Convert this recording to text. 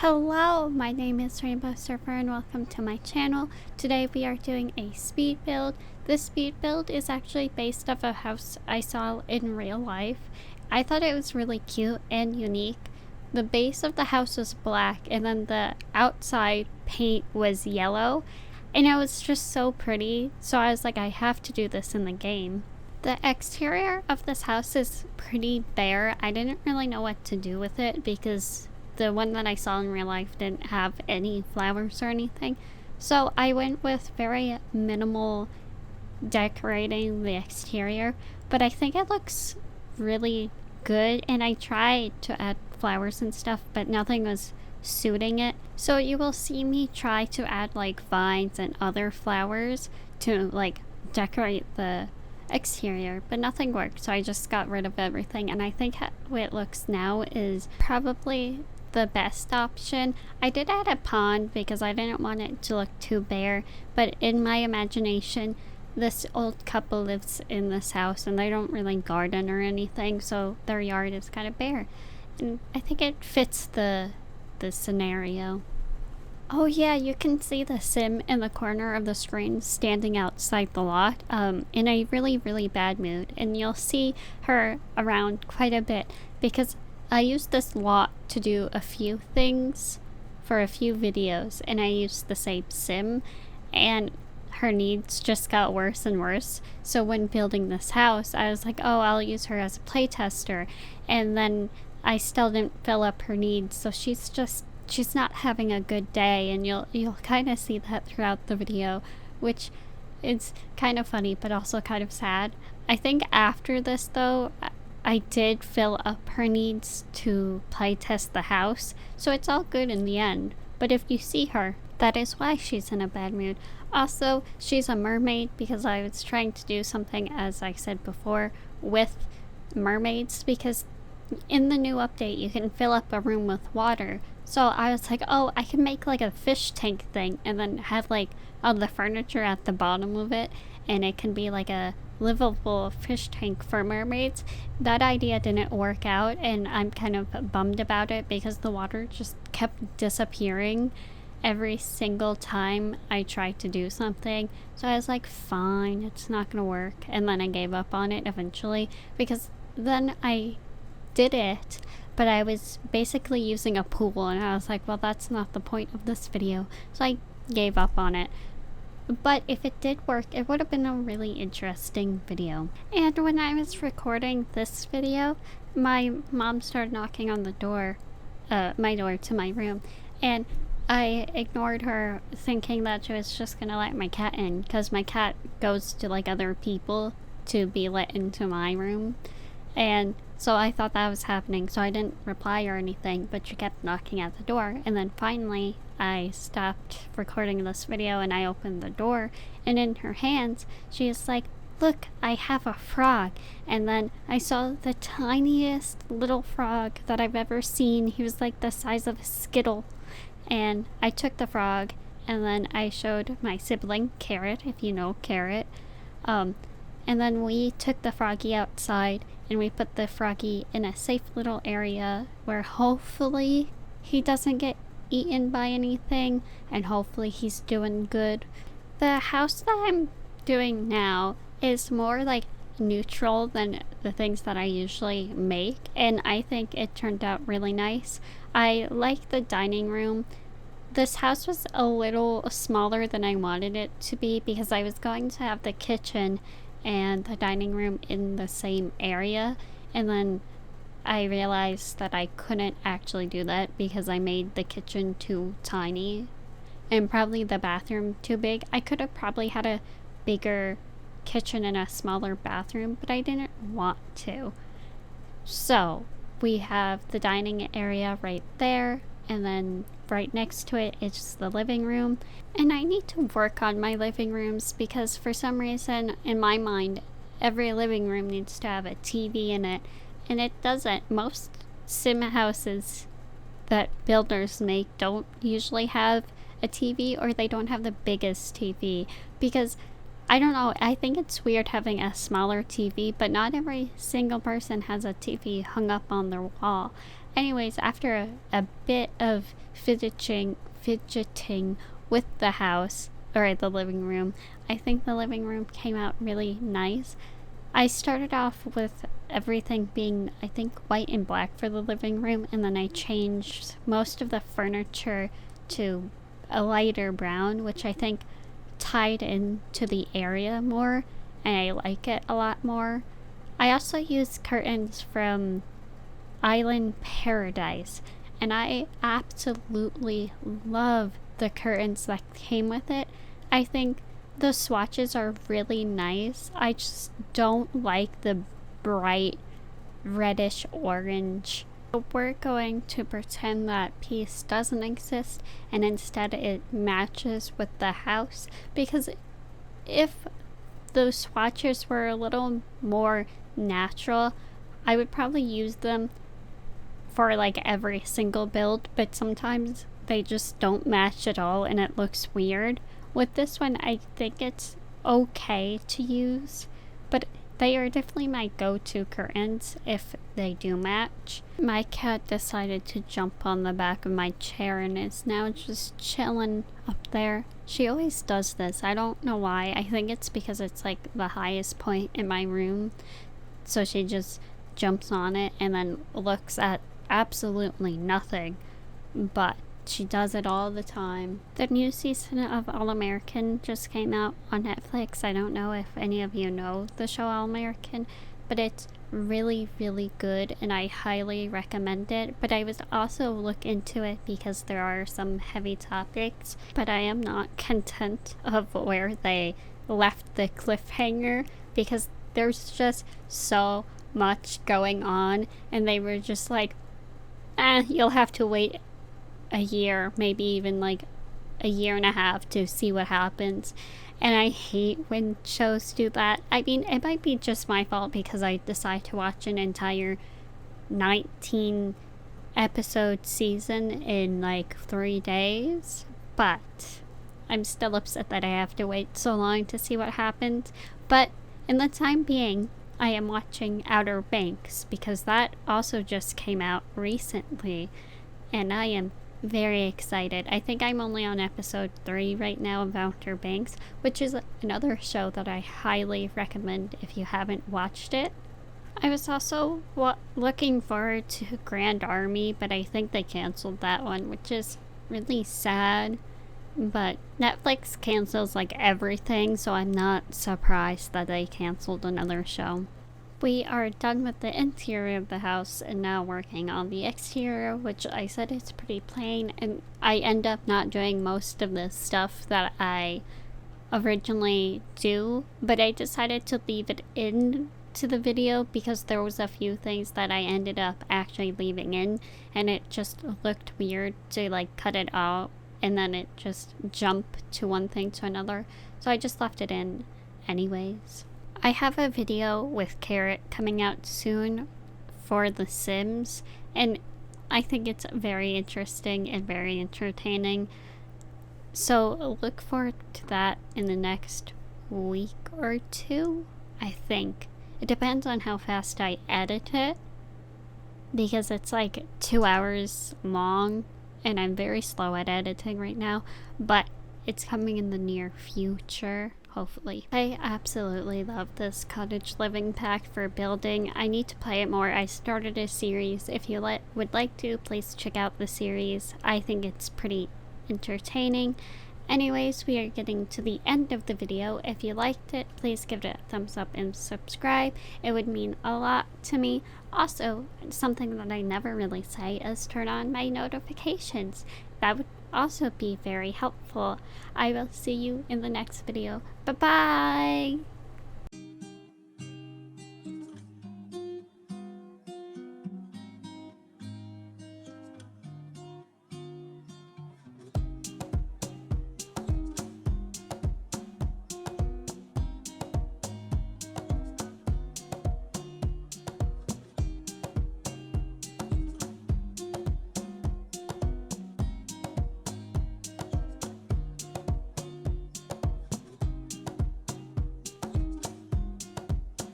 Hello, my name is Rainbow Surfer and welcome to my channel. Today we are doing a speed build. This speed build is actually based off a house I saw in real life. I thought it was really cute and unique. The base of the house was black and then the outside paint was yellow, and it was just so pretty, so I was like, I have to do this in the game. The exterior of this house is pretty bare. I didn't really know what to do with it because the one that I saw in real life didn't have any flowers or anything. So I went with very minimal decorating the exterior, but I think it looks really good, and I tried to add flowers and stuff, but nothing was suiting it. So you will see me try to add like vines and other flowers to like decorate the exterior, but nothing worked, so I just got rid of everything, and I think how it looks now is probably the best option. I did add a pond because I didn't want it to look too bare, but in my imagination this old couple lives in this house and they don't really garden or anything, so their yard is kind of bare, and I think it fits the scenario. Oh yeah, you can see the sim in the corner of the screen standing outside the lot in a really bad mood, and you'll see her around quite a bit because I used this lot to do a few things for a few videos, and I used the same sim, and her needs just got worse and worse. So when building this house, I was like, oh, I'll use her as a playtester, and then I still didn't fill up her needs, so she's not having a good day, and you'll kind of see that throughout the video, which is kind of funny but also kind of sad. I think after this though, I did fill up her needs to playtest the house, so it's all good in the end. But if you see her, that is why she's in a bad mood. Also, she's a mermaid because I was trying to do something, as I said before, with mermaids, because in the new update you can fill up a room with water. So I was like, oh, I can make like a fish tank thing and then have like all the furniture at the bottom of it, and it can be like a livable fish tank for mermaids. That idea didn't work out, and I'm kind of bummed about it because the water just kept disappearing every single time I tried to do something. So I was like, fine, it's not gonna work, and then I gave up on it eventually because then I did it, but I was basically using a pool, and I was like, well, that's not the point of this video, so I gave up on it. But if it did work, it would have been a really interesting video. And when I was recording this video, my mom started knocking on the door, my door to my room, and I ignored her thinking that she was just gonna let my cat in, because my cat goes to like other people to be let into my room, and so I thought that was happening, so I didn't reply or anything, but she kept knocking at the door, and then finally I stopped recording this video and I opened the door, and in her hands she is like, look, I have a frog. And then I saw the tiniest little frog that I've ever seen. He was like the size of a skittle, and I took the frog, and then I showed my sibling Carrot, if you know Carrot, and then we took the froggy outside and we put the froggy in a safe little area where hopefully he doesn't get eaten by anything, and hopefully he's doing good. The house that I'm doing now is more like neutral than the things that I usually make, and I think it turned out really nice. I like the dining room. This house was a little smaller than I wanted it to be because I was going to have the kitchen and the dining room in the same area, and then I realized that I couldn't actually do that because I made the kitchen too tiny and probably the bathroom too big. I could have probably had a bigger kitchen and a smaller bathroom, but I didn't want to. So we have the dining area right there, and then right next to it is the living room, and I need to work on my living rooms because for some reason in my mind every living room needs to have a TV in it, and it doesn't. Most sim houses that builders make don't usually have a TV, or they don't have the biggest TV, because I don't know, I think it's weird having a smaller TV, but not every single person has a TV hung up on their wall. Anyways, after a bit of fidgeting with the house, or the living room, I think the living room came out really nice. I started off with everything being, I think, white and black for the living room, and then I changed most of the furniture to a lighter brown, which I think tied into the area more, and I like it a lot more. I also used curtains from Island Paradise, and I absolutely love the curtains that came with it. I think the swatches are really nice. I just don't like the bright reddish orange. So we're going to pretend that piece doesn't exist, and instead it matches with the house, because if those swatches were a little more natural, I would probably use them for like every single build, but sometimes they just don't match at all and it looks weird. With this one, I think it's okay to use, but they are definitely my go-to curtains if they do match. My cat decided to jump on the back of my chair and is now just chilling up there. She always does this. I don't know why. I think it's because it's like the highest point in my room. So she just jumps on it and then looks at absolutely nothing. But she does it all the time. The new season of All American just came out on Netflix. I don't know if any of you know the show All American, but it's really, really good and I highly recommend it. But I was also look into it because there are some heavy topics, but I am not content of where they left the cliffhanger, because there's just so much going on and they were just like, you'll have to wait a year, maybe even like a year and a half to see what happens. And I hate when shows do that. I mean, it might be just my fault because I decide to watch an entire 19 episode season in like 3 days, but I'm still upset that I have to wait so long to see what happens. But in the time being, I am watching Outer Banks because that also just came out recently, and I am very excited. I think I'm only on episode 3 right now of Outer Banks, which is another show that I highly recommend if you haven't watched it. I was also looking forward to Grand Army, but I think they canceled that one, which is really sad. But Netflix cancels like everything, so I'm not surprised that they canceled another show. We are done with the interior of the house and now working on the exterior, which I said is pretty plain, and I end up not doing most of the stuff that I originally do, but I decided to leave it in to the video because there was a few things that I ended up actually leaving in, and it just looked weird to like cut it out and then it just jumped to one thing to another, so I just left it in anyways. I have a video with Carrot coming out soon for The Sims, and I think it's very interesting and very entertaining. So look forward to that in the next week or two, I think. It depends on how fast I edit it, because it's like 2 hours long, and I'm very slow at editing right now, but it's coming in the near future. Hopefully. I absolutely love this cottage living pack for building. I need to play it more. I started a series. If you would like to, please check out the series. I think it's pretty entertaining. Anyways, we are getting to the end of the video. If you liked it, please give it a thumbs up and subscribe. It would mean a lot to me. Also, something that I never really say is turn on my notifications. That would also be very helpful. I will see you in the next video. Bye bye!